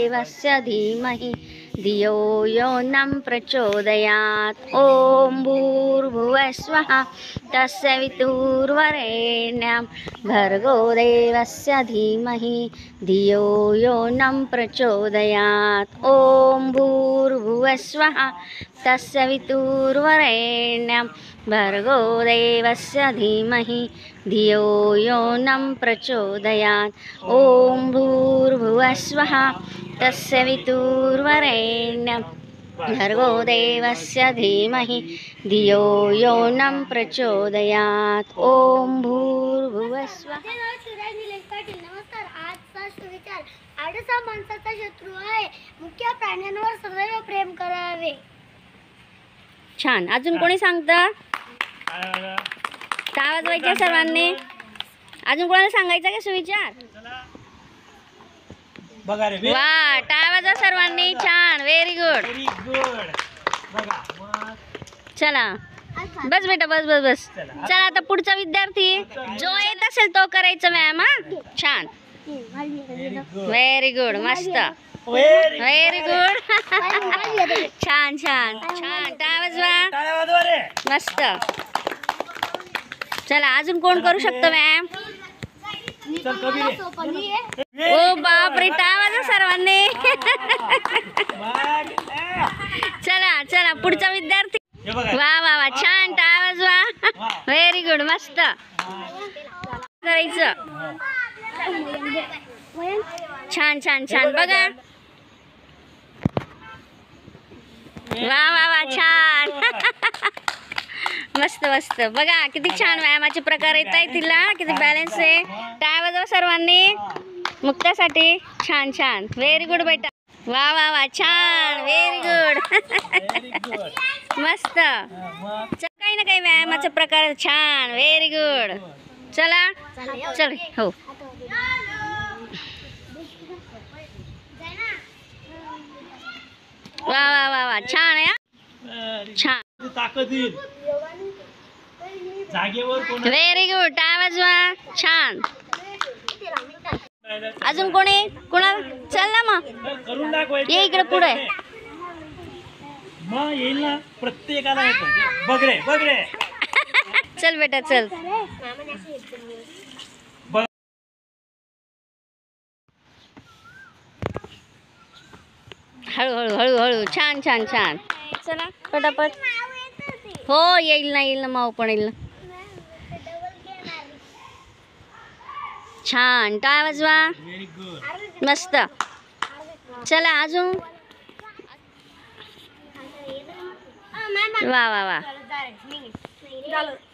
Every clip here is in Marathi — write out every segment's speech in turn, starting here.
देवस्य धीमहि धियो यो नः प्रचोदयात्। ॐ भूर्भुवस्वः तत्सवितुर्वरेण्यं भर्गो देवस्य धीमहि धियो यो नः प्रचोदयात्। ॐ भूर्भुवस्वः तत्सवितुर्वरेण्यं भर्गो देवस्य धीमहि धियो यो नः प्रचोदयात्। ॐ भूर्भुवस्वः तत्सवितुर्वरेण्यं भर्गो देवस्य धीमहि धियो यो नः प्रचोदयात्। ॐ भूर्भुवस्वः। नमस्कार. आजचा सुविचार, आळसा माणसाचा शत्रू आहे, मुख्य प्राण्यांवर सदैव प्रेम करावे. छान. अजून कोणी सांगतं? टाळ्या वाजवायच्या सर्वांनी. अजून कोणाला सांगायचा का सुविचार? बघा रे. वा, टाळ्या वाजवा सर्वांनी. छान, व्हेरी गुड. Very good. बघा मग चला बस बेटा, बस बस बस. चला आता पुढचा विद्यार्थी जो येत असेल तो करायचा मॅम. हा, छान, व्हेरी गुड, मस्त, व्हेरी गुड. छान छान छान. टाळ्या वाजवा. टाळ्या वाजवा रे. मस्त. चला अजून कोण करू शकतो मॅम? चल कमी रे. ओ बापरे, टाळ्या वाजवा सर्वांनी. चला चला पुढचा विद्यार्थी. हे बघा. वा वा वा, छान. टाळ्या वाजवा. व्हेरी गुड, मस्त. करायचं. छान छान छान. बघा. वा वा वा, छान. मस्त मस्त. बघा किती छान व्यायामाचे प्रकार येत आहे तिला. किती बॅलन्स आहे. टाळ्या वाजवा सर्वांनी मुक्तासाठी. छान छान, व्हेरी गुड बेटा. वा वा वा, छान, व्हेरी गुड. मस्त. काही ना काही व्यायामाचे प्रकार. छान, व्हेरी गुड. चला चल. हो, वा वा वा वा, छान आहे. छान, ताकद येईल जागेवर. कोण व्हेरी गुड. टाळ्या वाजवा. छान. अजून कोणी? कोणाला? चल ना मग, करून दाखवायचं. ये इकडे पुढे. मग येईल ना, प्रत्येकाला येतं. बघ रे, बघ रे. चल बेटा, चल. हळूहळू हळूहळू. छान छान छान. चला पटापट. हो, येईल ना, येईल ना, माऊ पण येईल ना. छान. टाळ्या वाजवा. Very good. मस्त. चला अजून. वा वा वा,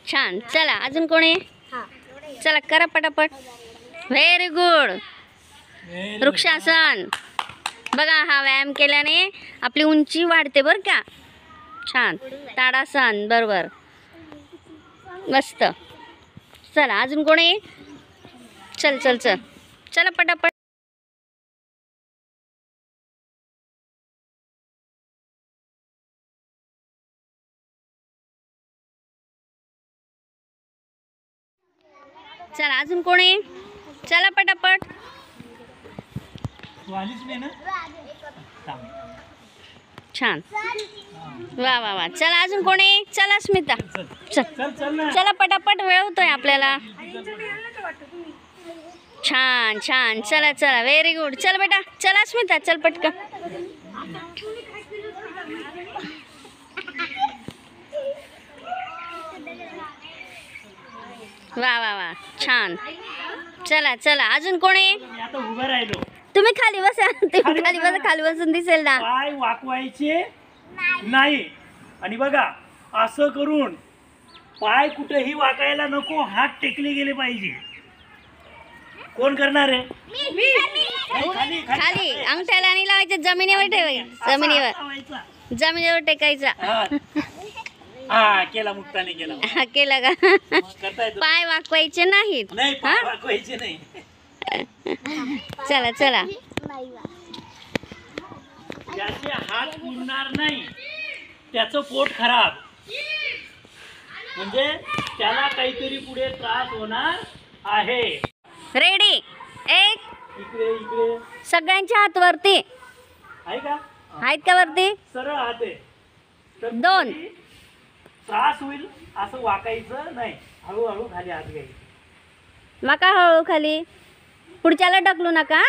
छान. चला अजून कोणी? चला करा पटापट. Very good. वृक्षासन. बघा, हा व्यायाम केल्याने आपली उंची वाढते बरं का. छान. ताडासन. बरोबर, मस्त. चला अजून कोणी? चल चल चल. चला पटापट. चला अजून कोणी? चला पटापट. छान. वा वा वा. चला अजून कोणी? चला स्मिता. चल चला पटापट, वेळ होतोय आपल्याला. छान छान. चला चला, व्हेरी गुड. चल बेटा, चला स्मिता, चल पटकन. वा वा वा, छान. चला चला अजून कोणी? आता उभं राहिलो. तुम्ही खाली बसा. तुम्ही खाली बसा, खाली बसून दिसेल ना. पाय वाकवायचे नाही. आणि बघा, असं करून पाय कुठेही वाकायला नको. हात टेकले गेले पाहिजे. कोण करणार आहे? खाली अंगठ्याला नाही लावायचं, जमिनीवर ठेवायचं. जमिनीवर, जमिनीवर टेकायचा. हा, केला मुक्ताने केला. हा, केला का? पाय वाकवायचे नाहीत. नाही, पाय वाकवायचे नाही. चला चला. ज्याचे हात पुरणार नाही त्याचं पोट खराब. म्हणजे त्याला काहीतरी पुढे त्रास होणार आहे. रेडी. एक. इकडे इकडे सगळ्यांच्या हात वरती. आहे का? आहेत का वरती? सरळ हात आहे तर 2. कधी त्रास होईल असं वाकायचं नाही, हळूहळू खाली हात घ्यायचे. मका हळू खाली, पुढच्याला ढकलू नका.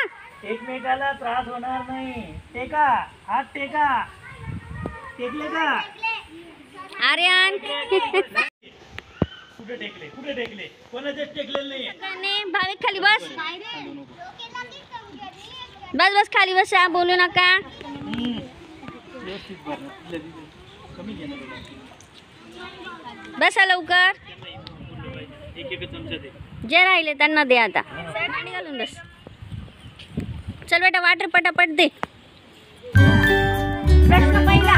एकमेकाला त्रास होणार नाही. टेका हात, टेका. टेकले का? आर्यन कुठे टेकले, कुठे टेकले? कोणाचेच टेकलेलं नाहीये. भाविक खाली बस. बस बस खाली बसा, बोलू नका. व्यवस्थित भर. कमी घे ना. बसा लवकर. एक एक चमचा दे. जे राहिले त्यांना दे आता. पाणी घालून बस. चल बेटा वाटर पटापट दे. प्रश्न पहिला.